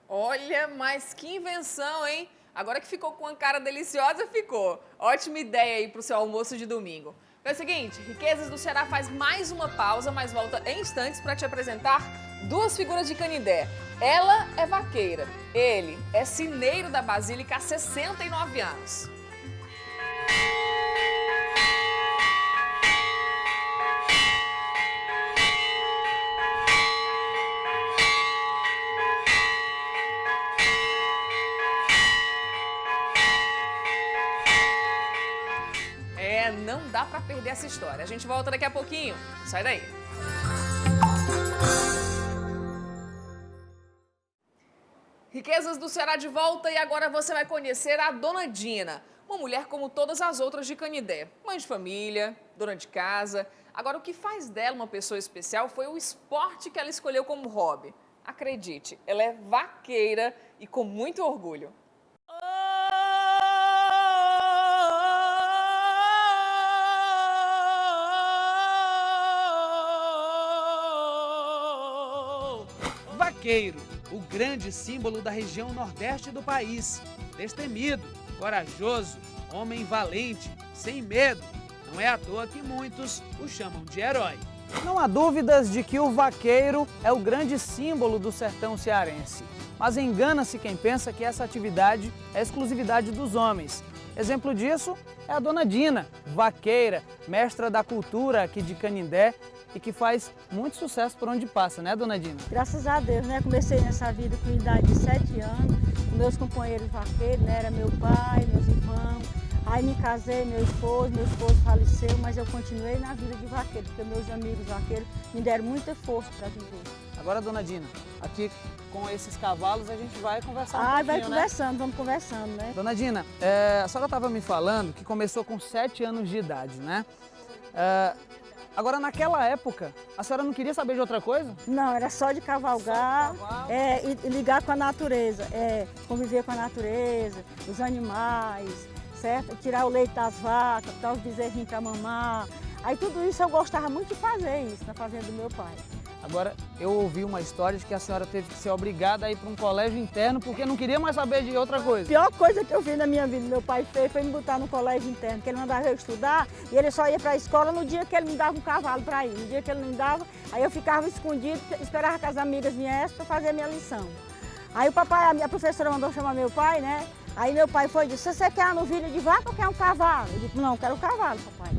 Olha, mas que invenção, hein? Agora que ficou com uma cara deliciosa, ficou. Ótima ideia aí pro seu almoço de domingo. É o seguinte, Riquezas do Ceará faz mais uma pausa, mas volta em instantes para te apresentar Duas figuras de Canindé. Ela é vaqueira, ele é sineiro da Basílica há 69 anos. Não dá pra perder essa história. A gente volta daqui a pouquinho. Sai daí. Riquezas do Ceará de volta e agora você vai conhecer a Dona Dina. Uma mulher como todas as outras de Canindé. Mãe de família, dona de casa. Agora, o que faz dela uma pessoa especial foi o esporte que ela escolheu como hobby. Acredite, ela é vaqueira e com muito orgulho. Vaqueiro, o grande símbolo da região nordeste do país. Destemido, corajoso, homem valente, sem medo. Não é à toa que muitos o chamam de herói. Não há dúvidas de que o vaqueiro é o grande símbolo do sertão cearense. Mas engana-se quem pensa que essa atividade é exclusividade dos homens. Exemplo disso é a Dona Dina, vaqueira, mestra da cultura aqui de Canindé e que faz muito sucesso por onde passa, né, Dona Dina? Graças a Deus, né? Comecei nessa vida com idade de 7 anos, com meus companheiros vaqueiros, né? Era meu pai, meus irmãos. Aí me casei, meu esposo faleceu, mas eu continuei na vida de vaqueiro, porque meus amigos vaqueiros me deram muita força para viver. Agora, Dona Dina, aqui com esses cavalos a gente vai conversar um pouquinho, vai conversando, né? Vamos conversando, né? Dona Dina, a senhora estava me falando que começou com 7 anos de idade, né? Agora, naquela época, a senhora não queria saber de outra coisa? Não, era só de cavalgar, e ligar com a natureza, conviver com a natureza, os animais, certo? Tirar o leite das vacas, dar os bezerrinhos para mamar. Aí tudo isso eu gostava muito de fazer isso na fazenda do meu pai. Agora, eu ouvi uma história de que a senhora teve que ser obrigada a ir para um colégio interno porque não queria mais saber de outra coisa. A pior coisa que eu fiz na minha vida, meu pai fez, foi me botar no colégio interno, porque ele mandava eu estudar e ele só ia para a escola no dia que ele me dava um cavalo para ir. No dia que ele não dava, aí eu ficava escondido, esperava que as amigas viessem para fazer a minha lição. Aí o papai, a minha professora mandou chamar meu pai, né? Aí meu pai foi e disse, você quer uma novilha de vaca ou quer um cavalo? Eu disse, não, eu quero um cavalo, papai.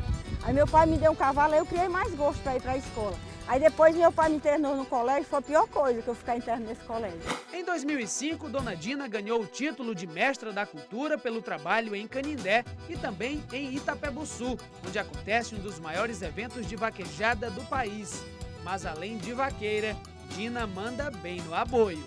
Aí meu pai me deu um cavalo, aí eu criei mais gosto para ir para a escola. Aí depois meu pai me internou no colégio, foi a pior coisa que eu ficar interno nesse colégio. Em 2005, Dona Dina ganhou o título de Mestra da Cultura pelo trabalho em Canindé e também em Itapebuçu, onde acontece um dos maiores eventos de vaquejada do país. Mas além de vaqueira, Dina manda bem no aboio.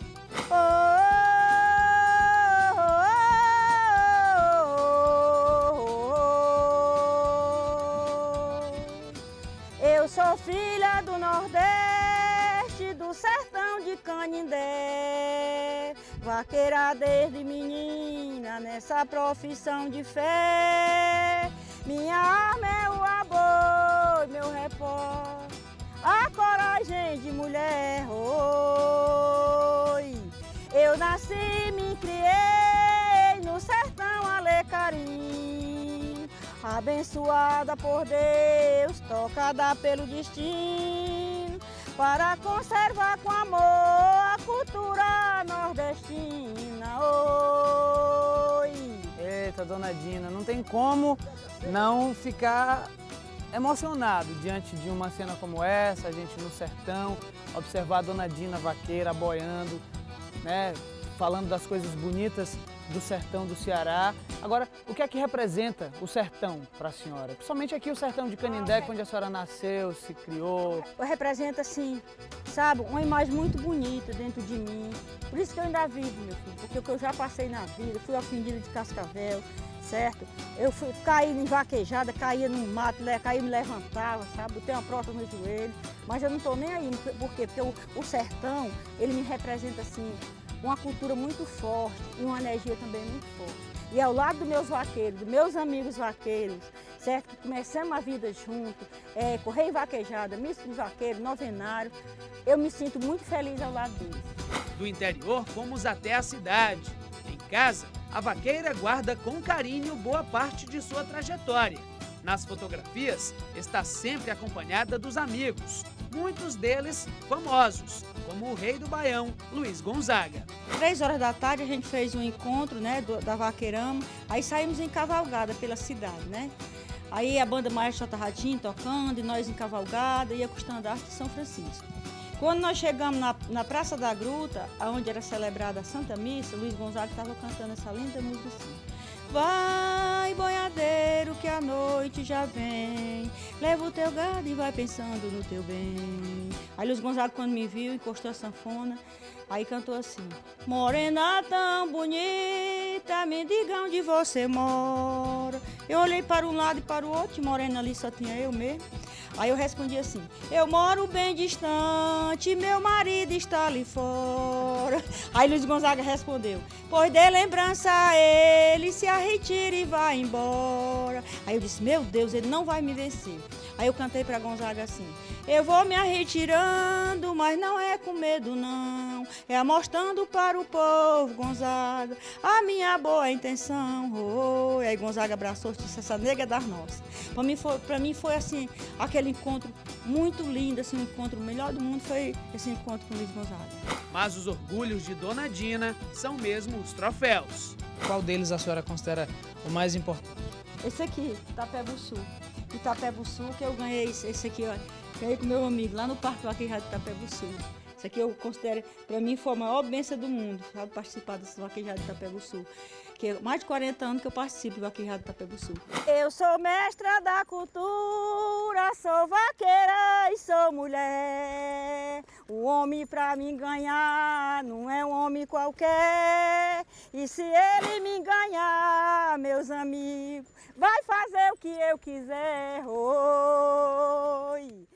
Eu sou filha do Nordeste, do sertão de Canindé, vaqueira desde menina nessa profissão de fé. Minha arma é o aboi, meu repórter, a coragem de mulher. Oi, eu nasci, me criei no sertão Alecarim, abençoada por Deus, tocada pelo destino, para conservar com amor a cultura nordestina. Oi! Eita, Dona Dina, não tem como não ficar emocionado diante de uma cena como essa, a gente no sertão, observar a Dona Dina vaqueira boiando, né, falando das coisas bonitas do sertão do Ceará. Agora, o que é que representa o sertão para a senhora? Principalmente aqui o sertão de Canindé, onde a senhora nasceu, se criou. Representa, assim, sabe, uma imagem muito bonita dentro de mim. Por isso que eu ainda vivo, meu filho, porque o que eu já passei na vida, fui ofendida de cascavel, certo? Eu caí em vaquejada, caía no mato, caía e me levantava, sabe? Botei uma prótese no joelho, mas eu não estou nem aí. Por quê? Porque o sertão, ele me representa, assim, uma cultura muito forte e uma energia também muito forte. E ao lado dos meus vaqueiros, dos meus amigos vaqueiros, certo? Que começamos a vida junto, correr em vaquejada, missa de vaqueiro, novenário, eu me sinto muito feliz ao lado deles. Do interior, fomos até a cidade. Em casa, a vaqueira guarda com carinho boa parte de sua trajetória. Nas fotografias, está sempre acompanhada dos amigos, muitos deles famosos. como o rei do Baião, Luiz Gonzaga. 3 horas da tarde a gente fez um encontro, né, da Vaqueirama, aí saímos em cavalgada pela cidade, né? Aí a banda Maestro Chota Ratinho tocando e nós em cavalgada, ia com o estandarte de São Francisco. Quando nós chegamos na Praça da Gruta, onde era celebrada a Santa Missa, Luiz Gonzaga estava cantando essa linda música assim. Vai, boiadeiro, que a noite já vem, leva o teu gado e vai pensando no teu bem. Aí Luiz Gonzaga, quando me viu, encostou a sanfona, aí cantou assim. Morena tão bonita, me diga onde você mora. Eu olhei para um lado e para o outro, e morena ali só tinha eu mesmo. Aí eu respondi assim, eu moro bem distante, meu marido está ali fora. Aí Luiz Gonzaga respondeu, pois dê lembrança a ele, se arretire e vai embora. Aí eu disse, meu Deus, ele não vai me vencer. Aí eu cantei para Gonzaga assim, eu vou me arretirando, mas não é com medo não, é amostrando para o povo, Gonzaga, a minha boa intenção. Oh. Aí Gonzaga abraçou e disse, essa nega das nossas. Para mim foi assim, aquele encontro muito lindo, assim, o encontro melhor do mundo foi esse encontro com Luiz Gonzaga. Mas os orgulhos de Dona Dina são mesmo os troféus. Qual deles a senhora considera o mais importante? Esse aqui, Itapebuçu. Itapebuçu, que eu ganhei esse aqui, ó. Ganhei com meu amigo lá no Parque Vaquejada de Itapebuçu. Isso aqui eu considero, para mim, foi a maior bênção do mundo, sabe, participar desse vaquejado de Itapebuçu. Que é mais de 40 anos que eu participo do vaquejado de Itapebuçu. Eu sou mestra da cultura, sou vaqueira e sou mulher. O homem para me ganhar não é um homem qualquer. E se ele me ganhar, meus amigos, vai fazer o que eu quiser. Oi.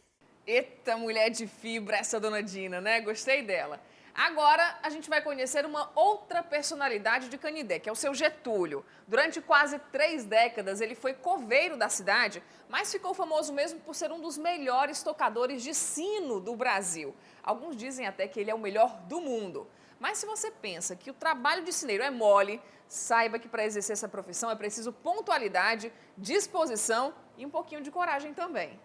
Eita, mulher de fibra essa Dona Dina, né? Gostei dela. Agora a gente vai conhecer uma outra personalidade de Canindé, que é o seu Getúlio. Durante quase 3 décadas ele foi coveiro da cidade, mas ficou famoso mesmo por ser um dos melhores tocadores de sino do Brasil. Alguns dizem até que ele é o melhor do mundo. Mas se você pensa que o trabalho de sineiro é mole, saiba que para exercer essa profissão é preciso pontualidade, disposição e um pouquinho de coragem também.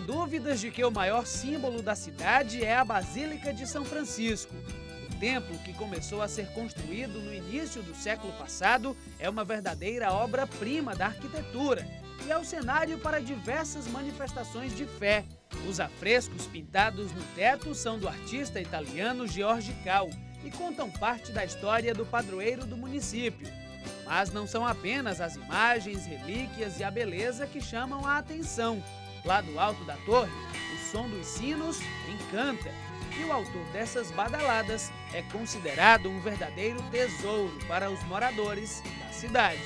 Dúvidas de que o maior símbolo da cidade é a Basílica de São Francisco. O templo, que começou a ser construído no início do século passado, é uma verdadeira obra-prima da arquitetura e é o cenário para diversas manifestações de fé. Os afrescos pintados no teto são do artista italiano George Cal e contam parte da história do padroeiro do município. Mas não são apenas as imagens, relíquias e a beleza que chamam a atenção. Lá do alto da torre, o som dos sinos encanta e o autor dessas badaladas é considerado um verdadeiro tesouro para os moradores da cidade.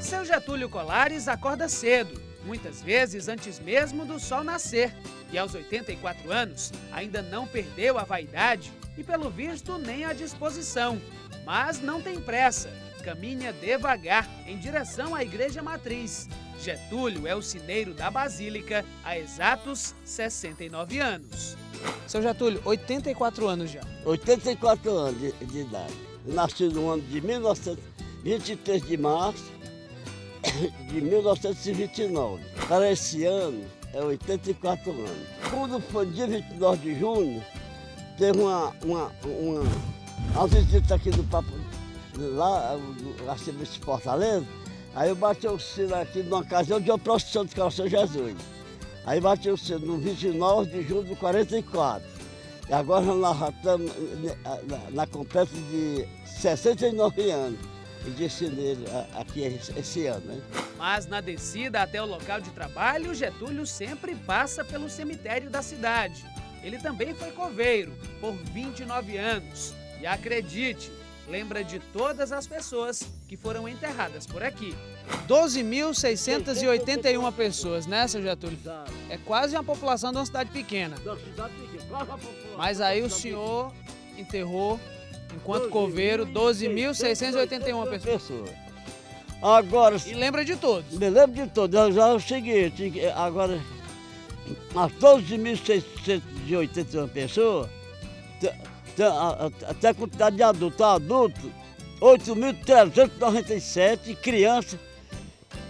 Seu Getúlio Colares acorda cedo, muitas vezes antes mesmo do sol nascer, e aos 84 anos ainda não perdeu a vaidade e, pelo visto, nem a disposição. Mas não tem pressa. Caminha devagar em direção à Igreja Matriz. Getúlio é o sineiro da Basílica há exatos 69 anos. Seu Getúlio, 84 anos já. 84 anos de idade. Eu nasci no ano de 1923 de março de 1929. Para esse ano é 84 anos. Quando foi dia 29 de junho, teve uma visita aqui do Papa. Lá de Fortaleza, aí eu bati o sino aqui numa ocasião de uma procissão de Coração Jesus. Aí bati o sino no 29 de junho de 44. E agora nós já estamos na completa de 69 anos de sineiro aqui esse ano, né? Mas na descida até o local de trabalho, Getúlio sempre passa pelo cemitério da cidade. Ele também foi coveiro por 29 anos. E acredite, lembra de todas as pessoas que foram enterradas por aqui. 12.681 pessoas, né, seu Getúlio? É quase uma população de uma cidade pequena. Mas aí o senhor enterrou, enquanto coveiro, 12.681 pessoas. Agora, e lembra de todos? Me lembro de todos. Já é o seguinte, agora, as 12.681 pessoas, até a quantidade de adultos, 8.397, crianças,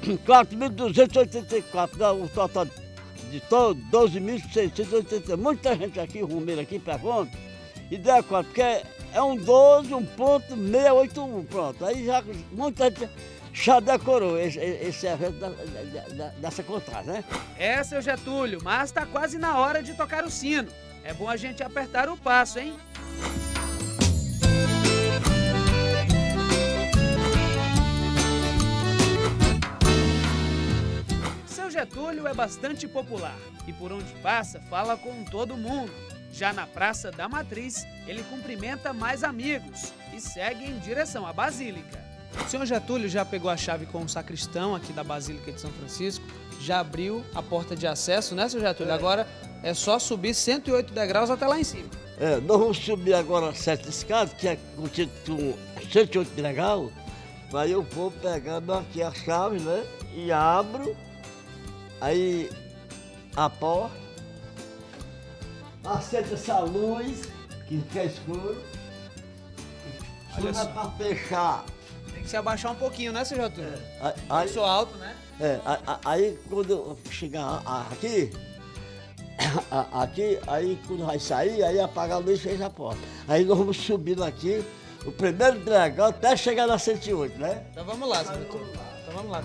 4.284, o total de todo, 12.680. Muita gente aqui, romeiro aqui, pergunta, e dá quanto? Porque é um 12, 1.681, pronto. Aí já muita gente já decorou esse evento dessa contagem, né? É, seu Getúlio, mas tá quase na hora de tocar o sino. É bom a gente apertar o passo, hein? Seu Getúlio é bastante popular e por onde passa fala com todo mundo. Já na Praça da Matriz, ele cumprimenta mais amigos e segue em direção à Basílica. O senhor Getúlio já pegou a chave com o sacristão aqui da Basílica de São Francisco, já abriu a porta de acesso, né, seu Getúlio? Agora é só subir 108 degraus até lá em cima. Nós vamos subir agora 7 escadas, que é com 108 degraus. Aí eu vou pegando aqui a chave, né, e abro, aí a porta, acende essa luz, que fica escuro, Olha só. para fechar. Tem que se abaixar um pouquinho, né, seu Getúlio? Aí, Eu sou alto, né? Aí quando eu chegar aqui, aí quando vai sair, aí apaga a luz e fecha a porta. Aí nós vamos subindo aqui, o primeiro degrau até chegar na 108, né? Então vamos lá, seu Getúlio. Então vamos lá.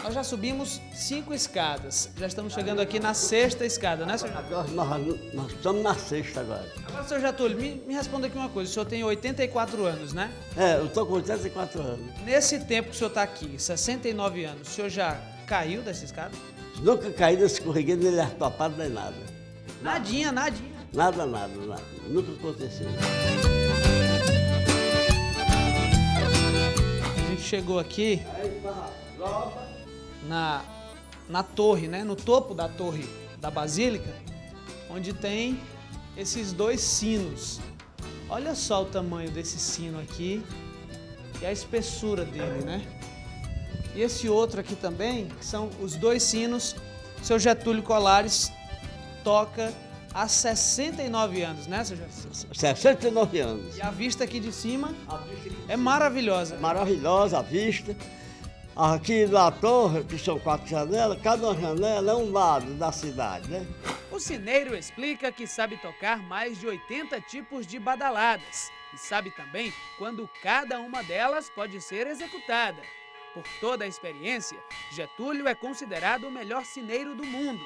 Nós já subimos 5 escadas. Já estamos chegando aqui na 6ª escada, né, senhor? Nós estamos na 6ª agora. Agora, senhor Getúlio, me responda aqui uma coisa. O senhor tem 84 anos, né? Eu estou com 84 anos. Nesse tempo que o senhor está aqui, 69 anos, o senhor já caiu dessa escada? Nunca caí nesse escorreguei, nem artopado, nem nada. Nadinha. Nada. Nunca aconteceu. A gente chegou aqui na torre, né? No topo da torre da Basílica, onde tem esses 2 sinos. Olha só o tamanho desse sino aqui e a espessura dele, né? E esse outro aqui também, que são os 2 sinos, seu Getúlio Colares toca há 69 anos, né, seu Getúlio? 69 anos. E a vista aqui de cima é maravilhosa. Maravilhosa a vista. Aqui na torre, que são 4 janelas, cada janela é um lado da cidade, né? O sineiro explica que sabe tocar mais de 80 tipos de badaladas e sabe também quando cada uma delas pode ser executada. Por toda a experiência, Getúlio é considerado o melhor sineiro do mundo.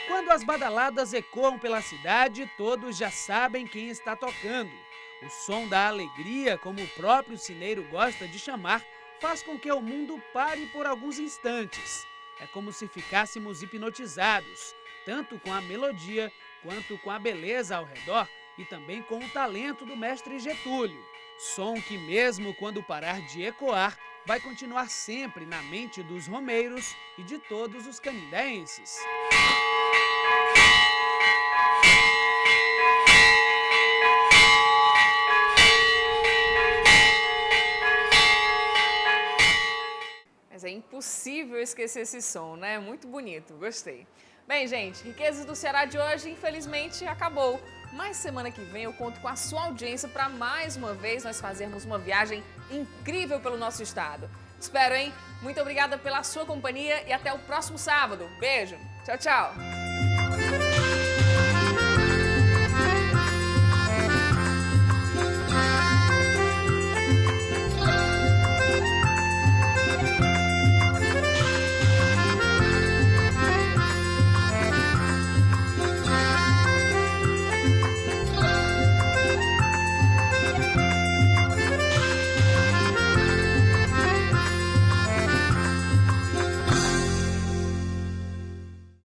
Quando as badaladas ecoam pela cidade, todos já sabem quem está tocando. O som da alegria, como o próprio sineiro gosta de chamar, faz com que o mundo pare por alguns instantes. É como se ficássemos hipnotizados, tanto com a melodia quanto com a beleza ao redor e também com o talento do mestre Getúlio. Som que, mesmo quando parar de ecoar, vai continuar sempre na mente dos romeiros e de todos os canindenses. Mas é impossível esquecer esse som, né? Muito bonito, gostei. Bem, gente, Riquezas do Ceará de hoje, infelizmente, acabou. Mas semana que vem eu conto com a sua audiência para mais uma vez nós fazermos uma viagem incrível pelo nosso estado. Espero, hein? Muito obrigada pela sua companhia e até o próximo sábado. Beijo. Tchau, tchau.